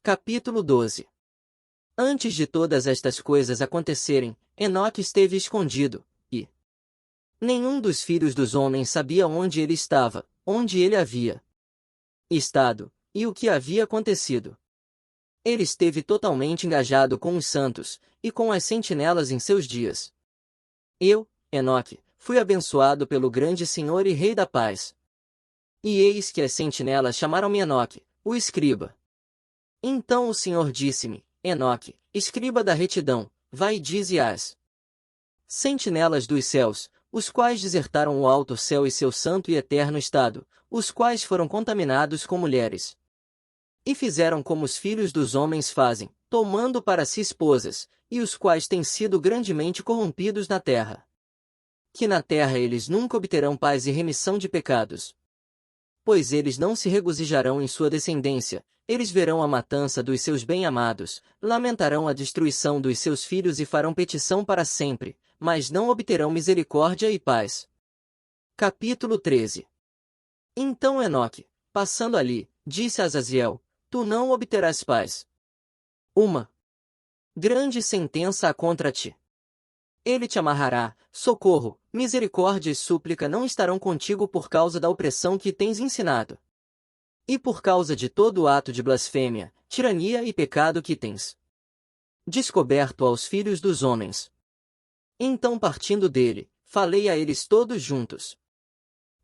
Capítulo 12. Antes de todas estas coisas acontecerem, Enoque esteve escondido, e nenhum dos filhos dos homens sabia onde ele estava, onde ele havia estado, e o que havia acontecido. Ele esteve totalmente engajado com os santos, e com as sentinelas em seus dias. Eu, Enoque, fui abençoado pelo grande Senhor e Rei da paz. E eis que as sentinelas chamaram-me Enoque, o escriba. Então o Senhor disse-me: Enoque, escriba da retidão, vai e dize às sentinelas dos céus, os quais desertaram o alto céu e seu santo e eterno estado, os quais foram contaminados com mulheres, e fizeram como os filhos dos homens fazem, tomando para si esposas, e os quais têm sido grandemente corrompidos na terra. Que na terra eles nunca obterão paz e remissão de pecados. Pois eles não se regozijarão em sua descendência, eles verão a matança dos seus bem-amados, lamentarão a destruição dos seus filhos e farão petição para sempre, mas não obterão misericórdia e paz. Capítulo 13. Então Enoque, passando ali, disse a Azaziel: Tu não obterás paz. Uma grande sentença há contra ti. Ele te amarrará, socorro, misericórdia e súplica não estarão contigo por causa da opressão que tens ensinado. E por causa de todo o ato de blasfêmia, tirania e pecado que tens descoberto aos filhos dos homens. Então partindo dele, falei a eles todos juntos.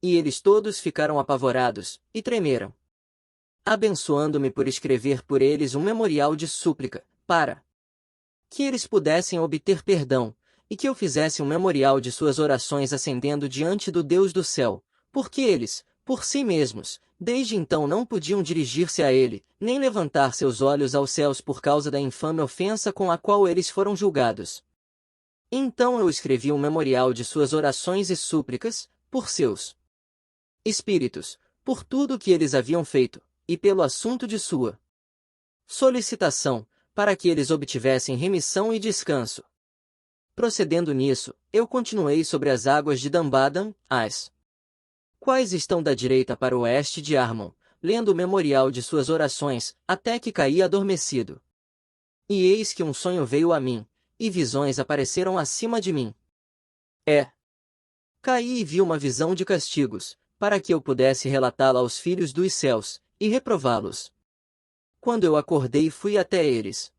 E eles todos ficaram apavorados, e tremeram. Abençoando-me por escrever por eles um memorial de súplica, para que eles pudessem obter perdão, e que eu fizesse um memorial de suas orações ascendendo diante do Deus do céu, porque eles, por si mesmos, desde então não podiam dirigir-se a ele, nem levantar seus olhos aos céus por causa da infame ofensa com a qual eles foram julgados. Então eu escrevi um memorial de suas orações e súplicas, por seus espíritos, por tudo o que eles haviam feito, e pelo assunto de sua solicitação, para que eles obtivessem remissão e descanso. Procedendo nisso, eu continuei sobre as águas de Dambadan, as quais estão da direita para o oeste de Armon, lendo o memorial de suas orações, até que caí adormecido. E eis que um sonho veio a mim, e visões apareceram acima de mim. Caí e vi uma visão de castigos, para que eu pudesse relatá-la aos filhos dos céus, e reprová-los. Quando eu acordei fui até eles.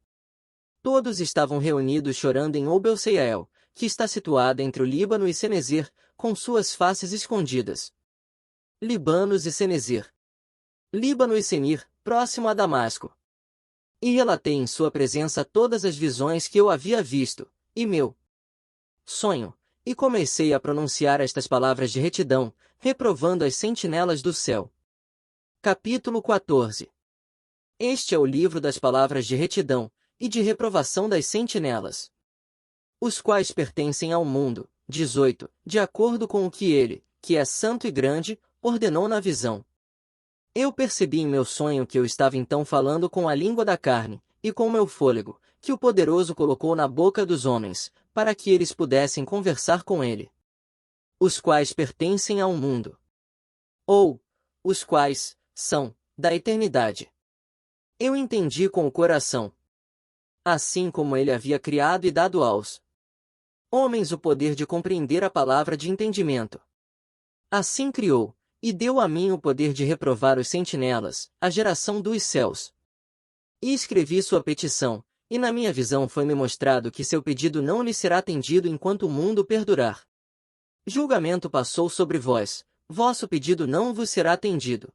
Todos estavam reunidos chorando em Obel-Seiael, que está situada entre o Líbano e Senezer, com suas faces escondidas. Libanos e Senezer. Líbano e Senir, próximo a Damasco. E relatei em sua presença todas as visões que eu havia visto, e meu sonho, e comecei a pronunciar estas palavras de retidão, reprovando as sentinelas do céu. Capítulo 14. Este é o livro das palavras de retidão, e de reprovação das sentinelas, os quais pertencem ao mundo. 18. De acordo com o que ele, que é santo e grande, ordenou na visão. Eu percebi em meu sonho que eu estava então falando com a língua da carne, e com meu fôlego, que o poderoso colocou na boca dos homens, para que eles pudessem conversar com ele. Os quais pertencem ao mundo. Ou, os quais, são, da eternidade. Eu entendi com o coração. Assim como ele havia criado e dado aos homens o poder de compreender a palavra de entendimento. Assim criou, e deu a mim o poder de reprovar os sentinelas, a geração dos céus. E escrevi sua petição, e na minha visão foi-me mostrado que seu pedido não lhe será atendido enquanto o mundo perdurar. Julgamento passou sobre vós, vosso pedido não vos será atendido.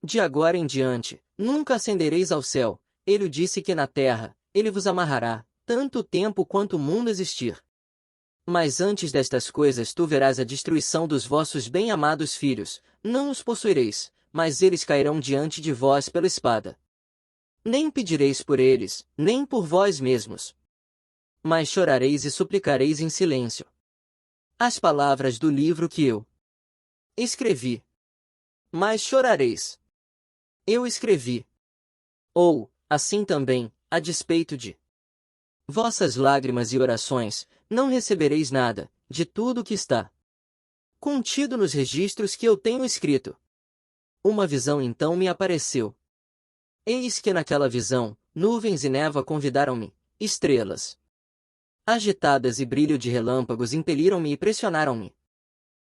De agora em diante, nunca ascendereis ao céu, ele disse que na terra, ele vos amarrará, tanto tempo quanto o mundo existir. Mas antes destas coisas tu verás a destruição dos vossos bem-amados filhos, não os possuireis, mas eles cairão diante de vós pela espada. Nem pedireis por eles, nem por vós mesmos. Mas chorareis e suplicareis em silêncio. As palavras do livro que eu escrevi. Mas chorareis. Eu escrevi. Ou, assim também, a despeito de vossas lágrimas e orações, não recebereis nada, de tudo o que está contido nos registros que eu tenho escrito. Uma visão então me apareceu. Eis que naquela visão, nuvens e névoa convidaram-me, estrelas agitadas e brilho de relâmpagos impeliram-me e pressionaram-me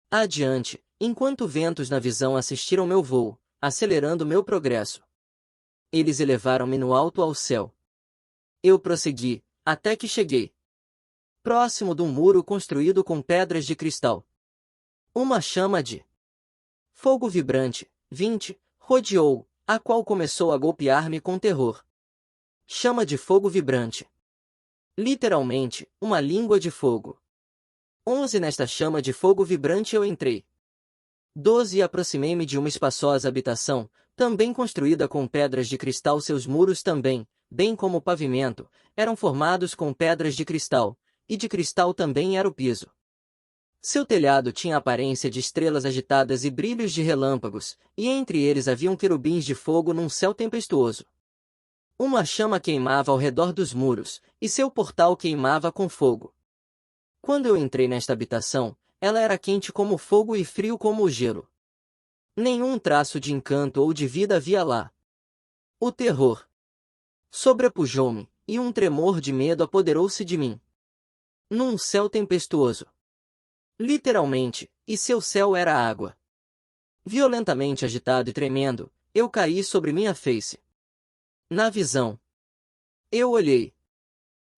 adiante, enquanto ventos na visão assistiram meu voo, acelerando meu progresso. Eles elevaram-me no alto ao céu. Eu prossegui, até que cheguei próximo de um muro construído com pedras de cristal. Uma chama de fogo vibrante, 20, rodeou, a qual começou a golpear-me com terror. Chama de fogo vibrante. Literalmente, uma língua de fogo. 11 Nesta chama de fogo vibrante eu entrei. 12 E aproximei-me de uma espaçosa habitação, também construída com pedras de cristal. Seus muros também, bem como o pavimento, eram formados com pedras de cristal, e de cristal também era o piso. Seu telhado tinha a aparência de estrelas agitadas e brilhos de relâmpagos, e entre eles haviam querubins de fogo num céu tempestuoso. Uma chama queimava ao redor dos muros, e seu portal queimava com fogo. Quando eu entrei nesta habitação, ela era quente como o fogo e frio como o gelo. Nenhum traço de encanto ou de vida havia lá. O terror sobrepujou-me, e um tremor de medo apoderou-se de mim. Num céu tempestuoso. Literalmente, e seu céu era água. Violentamente agitado e tremendo, eu caí sobre minha face. Na visão, eu olhei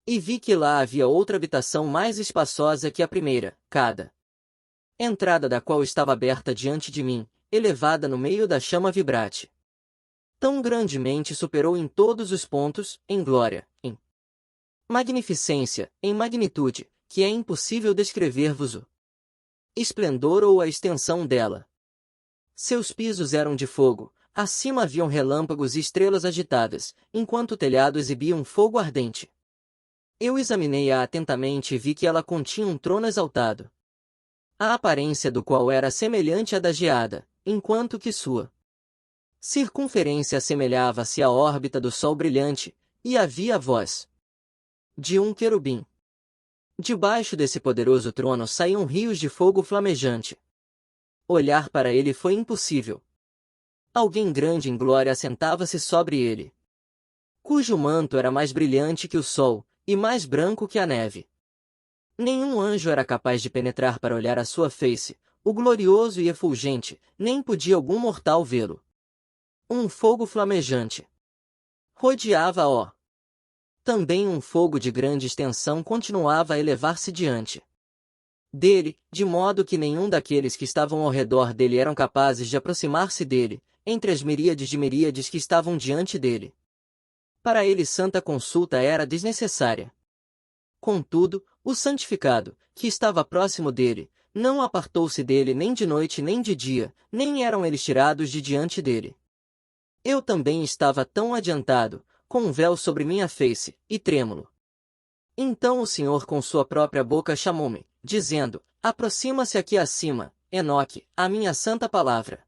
e vi que lá havia outra habitação mais espaçosa que a primeira, cada entrada da qual estava aberta diante de mim, elevada no meio da chama vibrante. Tão grandemente superou em todos os pontos, em glória, em magnificência, em magnitude, que é impossível descrever-vos-o esplendor ou a extensão dela. Seus pisos eram de fogo, acima haviam relâmpagos e estrelas agitadas, enquanto o telhado exibia um fogo ardente. Eu examinei-a atentamente e vi que ela continha um trono exaltado, a aparência do qual era semelhante à da geada, enquanto que sua circunferência assemelhava-se à órbita do sol brilhante, e havia a voz de um querubim. Debaixo desse poderoso trono saíam rios de fogo flamejante. Olhar para ele foi impossível. Alguém grande em glória assentava-se sobre ele, cujo manto era mais brilhante que o sol, e mais branco que a neve. Nenhum anjo era capaz de penetrar para olhar a sua face, o glorioso e efulgente, nem podia algum mortal vê-lo. Um fogo flamejante rodeava-o. Também um fogo de grande extensão continuava a elevar-se diante dele, de modo que nenhum daqueles que estavam ao redor dele eram capazes de aproximar-se dele, entre as miríades de miríades que estavam diante dele. Para ele santa consulta era desnecessária. Contudo, o santificado, que estava próximo dele, não apartou-se dele nem de noite nem de dia, nem eram eles tirados de diante dele. Eu também estava tão adiantado, com um véu sobre minha face, e trêmulo. Então o Senhor com sua própria boca chamou-me, dizendo, aproxima-se aqui acima, Enoque, a minha santa palavra.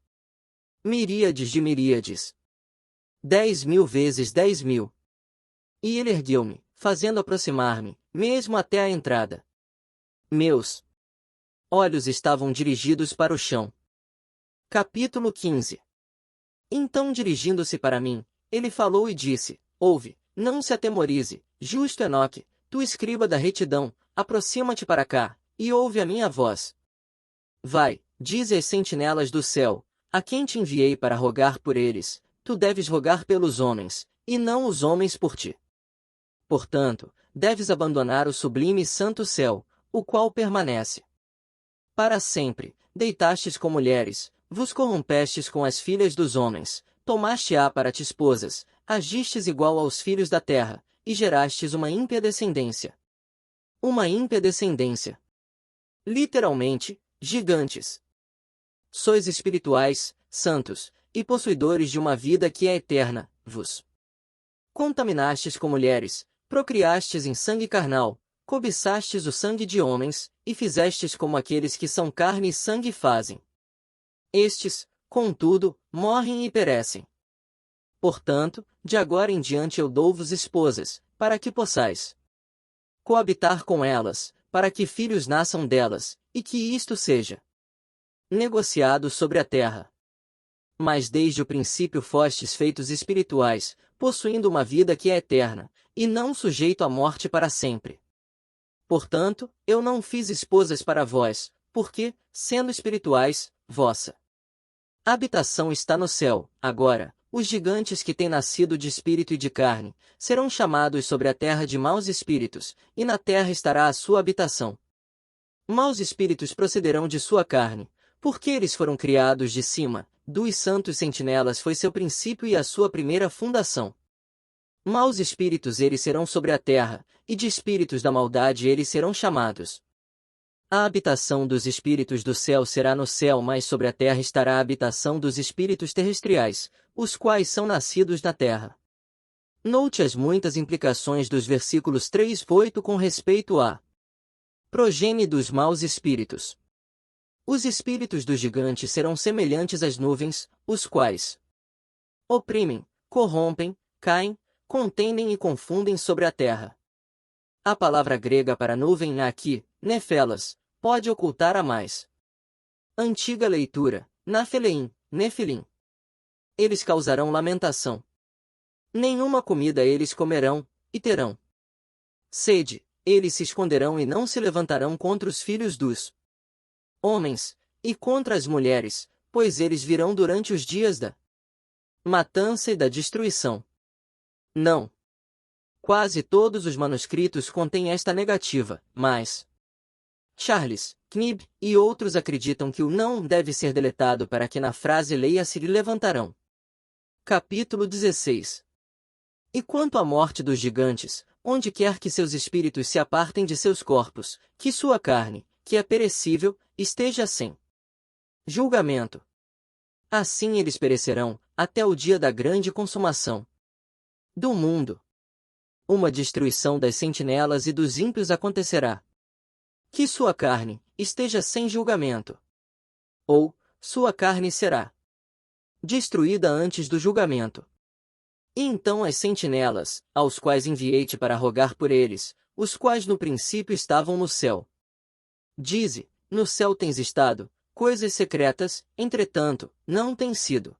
Miríades de miríades. 10.000 vezes 10.000. E ele ergueu-me, fazendo aproximar-me, mesmo até a entrada. Meus olhos estavam dirigidos para o chão. Capítulo 15. Então dirigindo-se para mim, ele falou e disse, ouve, não se atemorize, justo Enoque, tu escriba da retidão, aproxima-te para cá, e ouve a minha voz. Vai, dize às sentinelas do céu, a quem te enviei para rogar por eles, tu deves rogar pelos homens, e não os homens por ti. Portanto, deves abandonar o sublime e santo céu, o qual permanece para sempre. Deitastes com mulheres, vos corrompestes com as filhas dos homens, tomaste-a para ti esposas, agistes igual aos filhos da terra, e gerastes uma ímpia descendência. Uma ímpia descendência. Literalmente, gigantes. Sois espirituais, santos, e possuidores de uma vida que é eterna, vos contaminastes com mulheres, procriastes em sangue carnal, cobiçastes o sangue de homens, e fizestes como aqueles que são carne e sangue fazem. Estes, contudo, morrem e perecem. Portanto, de agora em diante eu dou-vos esposas, para que possais coabitar com elas, para que filhos nasçam delas, e que isto seja negociado sobre a terra. Mas desde o princípio fostes feitos espirituais, possuindo uma vida que é eterna, e não sujeito à morte para sempre. Portanto, eu não fiz esposas para vós, porque, sendo espirituais, vossa habitação está no céu. Agora, os gigantes que têm nascido de espírito e de carne, serão chamados sobre a terra de maus espíritos, e na terra estará a sua habitação. Maus espíritos procederão de sua carne, porque eles foram criados de cima, dos santos sentinelas foi seu princípio e a sua primeira fundação. Maus espíritos eles serão sobre a terra, e de espíritos da maldade eles serão chamados. A habitação dos espíritos do céu será no céu, mas sobre a terra estará a habitação dos espíritos terrestriais, os quais são nascidos na terra. Note as muitas implicações dos versículos 3 e 8 com respeito à progenie dos maus espíritos. Os espíritos dos gigantes serão semelhantes às nuvens, os quais oprimem, corrompem, caem, contendem e confundem sobre a terra. A palavra grega para nuvem aqui, nefelas, pode ocultar a mais antiga leitura, Napheleim, Nefilim. Eles causarão lamentação. Nenhuma comida eles comerão, e terão sede, eles se esconderão e não se levantarão contra os filhos dos homens, e contra as mulheres, pois eles virão durante os dias da matança e da destruição. Não. Quase todos os manuscritos contêm esta negativa, mas Charles, Knibb e outros acreditam que o não deve ser deletado para que na frase leia-se levantarão. Capítulo 16. E quanto à morte dos gigantes, onde quer que seus espíritos se apartem de seus corpos, que sua carne, que é perecível, esteja sem julgamento. Assim eles perecerão, até o dia da grande consumação do mundo. Uma destruição das sentinelas e dos ímpios acontecerá. Que sua carne esteja sem julgamento. Ou, sua carne será destruída antes do julgamento. E então as sentinelas, aos quais enviei-te para rogar por eles, os quais no princípio estavam no céu. Dize, no céu tens estado, coisas secretas, entretanto, não têm sido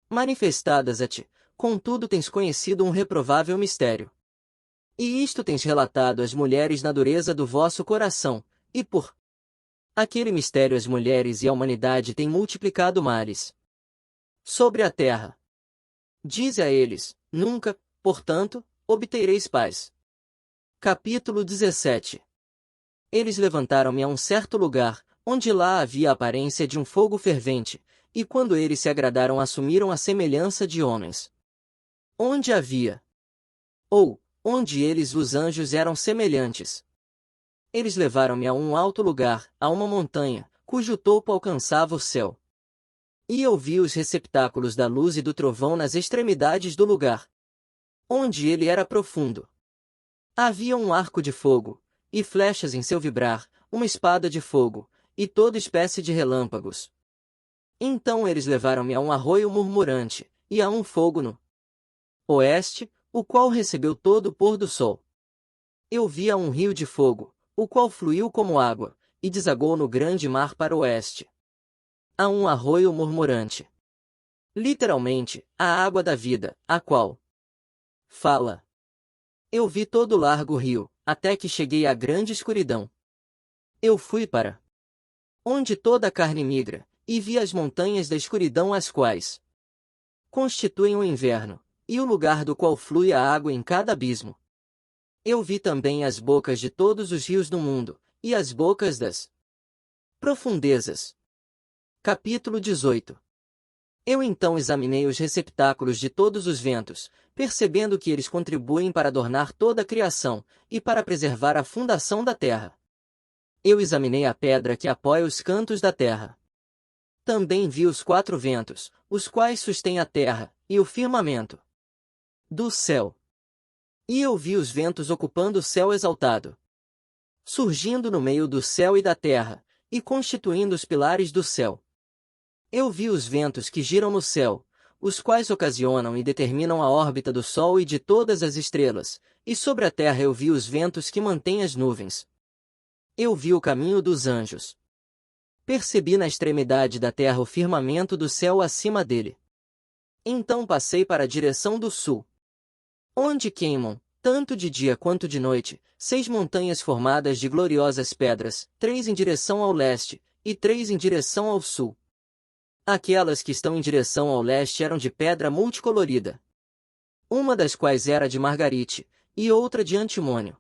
manifestadas a ti, contudo tens conhecido um reprovável mistério. E isto tens relatado às mulheres na dureza do vosso coração, e por aquele mistério as mulheres e a humanidade têm multiplicado males sobre a terra. Dize a eles, nunca, portanto, obtereis paz. Capítulo 17. Eles levantaram-me a um certo lugar, onde lá havia a aparência de um fogo fervente, e quando eles se agradaram assumiram a semelhança de homens. Onde havia, ou, onde eles os anjos eram semelhantes. Eles levaram-me a um alto lugar, a uma montanha, cujo topo alcançava o céu. E eu vi os receptáculos da luz e do trovão nas extremidades do lugar, onde ele era profundo. Havia um arco de fogo, e flechas em seu vibrar, uma espada de fogo, e toda espécie de relâmpagos. Então eles levaram-me a um arroio murmurante, e a um fogo no oeste, o qual recebeu todo o pôr do sol. Eu via um rio de fogo, o qual fluiu como água, e desagou no grande mar para o oeste. Há um arroio murmurante. Literalmente, a água da vida, a qual fala. Eu vi todo o largo rio, até que cheguei à grande escuridão. Eu fui para onde toda a carne migra, e vi as montanhas da escuridão as quais constituem o inverno, e o lugar do qual flui a água em cada abismo. Eu vi também as bocas de todos os rios do mundo, e as bocas das profundezas. Capítulo 18. Eu então examinei os receptáculos de todos os ventos, percebendo que eles contribuem para adornar toda a criação, e para preservar a fundação da terra. Eu examinei a pedra que apoia os cantos da terra. Também vi os 4 ventos, os quais sustêm a terra, e o firmamento do céu. E eu vi os ventos ocupando o céu exaltado, surgindo no meio do céu e da terra, e constituindo os pilares do céu. Eu vi os ventos que giram no céu, os quais ocasionam e determinam a órbita do Sol e de todas as estrelas, e sobre a terra eu vi os ventos que mantêm as nuvens. Eu vi o caminho dos anjos Percebi na extremidade da terra o firmamento do céu acima dele. Então passei para a direção do sul, onde queimam, tanto de dia quanto de noite, 6 montanhas formadas de gloriosas pedras, 3 em direção ao leste, e 3 em direção ao sul. Aquelas que estão em direção ao leste eram de pedra multicolorida, uma das quais era de margarite, e outra de antimônio.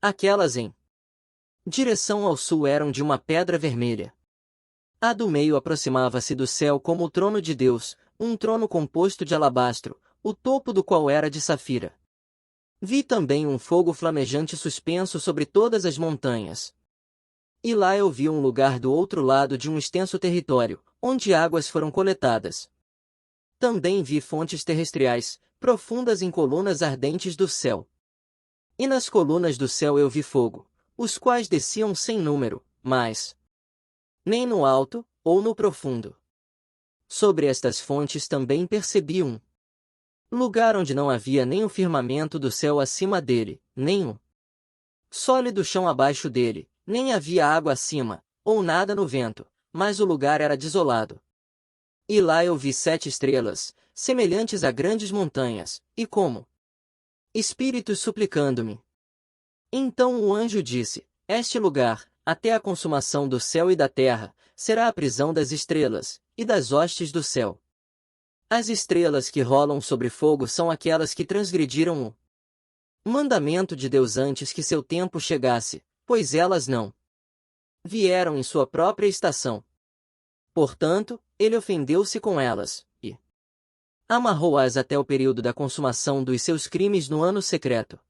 Aquelas em direção ao sul eram de uma pedra vermelha. A do meio aproximava-se do céu como o trono de Deus, um trono composto de alabastro, o topo do qual era de safira. Vi também um fogo flamejante suspenso sobre todas as montanhas. E lá eu vi um lugar do outro lado de um extenso território, onde águas foram coletadas. Também vi fontes terrestriais, profundas em colunas ardentes do céu. E nas colunas do céu eu vi fogo, os quais desciam sem número, mas nem no alto, ou no profundo. Sobre estas fontes também percebi um lugar onde não havia nem o firmamento do céu acima dele, nem o sólido chão abaixo dele, nem havia água acima, ou nada no vento, mas o lugar era desolado. E lá eu vi 7 estrelas, semelhantes a grandes montanhas, e como espíritos suplicando-me. Então o anjo disse: Este lugar, até a consumação do céu e da terra, será a prisão das estrelas, e das hostes do céu. As estrelas que rolam sobre fogo são aquelas que transgrediram o mandamento de Deus antes que seu tempo chegasse, pois elas não vieram em sua própria estação. Portanto, ele ofendeu-se com elas, e amarrou-as até o período da consumação dos seus crimes no ano secreto.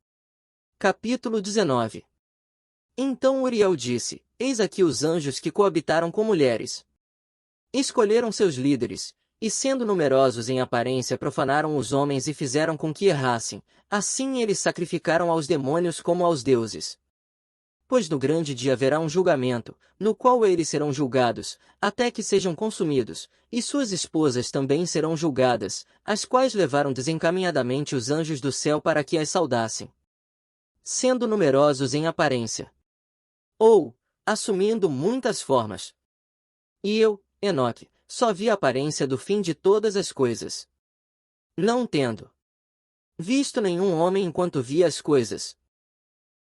Capítulo 19. Então Uriel disse: Eis aqui os anjos que coabitaram com mulheres. Escolheram seus líderes, e sendo numerosos em aparência profanaram os homens e fizeram com que errassem, assim eles sacrificaram aos demônios como aos deuses. Pois no grande dia haverá um julgamento, no qual eles serão julgados, até que sejam consumidos, e suas esposas também serão julgadas, as quais levaram desencaminhadamente os anjos do céu para que as saudassem. Sendo numerosos em aparência, ou assumindo muitas formas. E eu, Enoque, só vi a aparência do fim de todas as coisas. Não tendo visto nenhum homem enquanto via as coisas,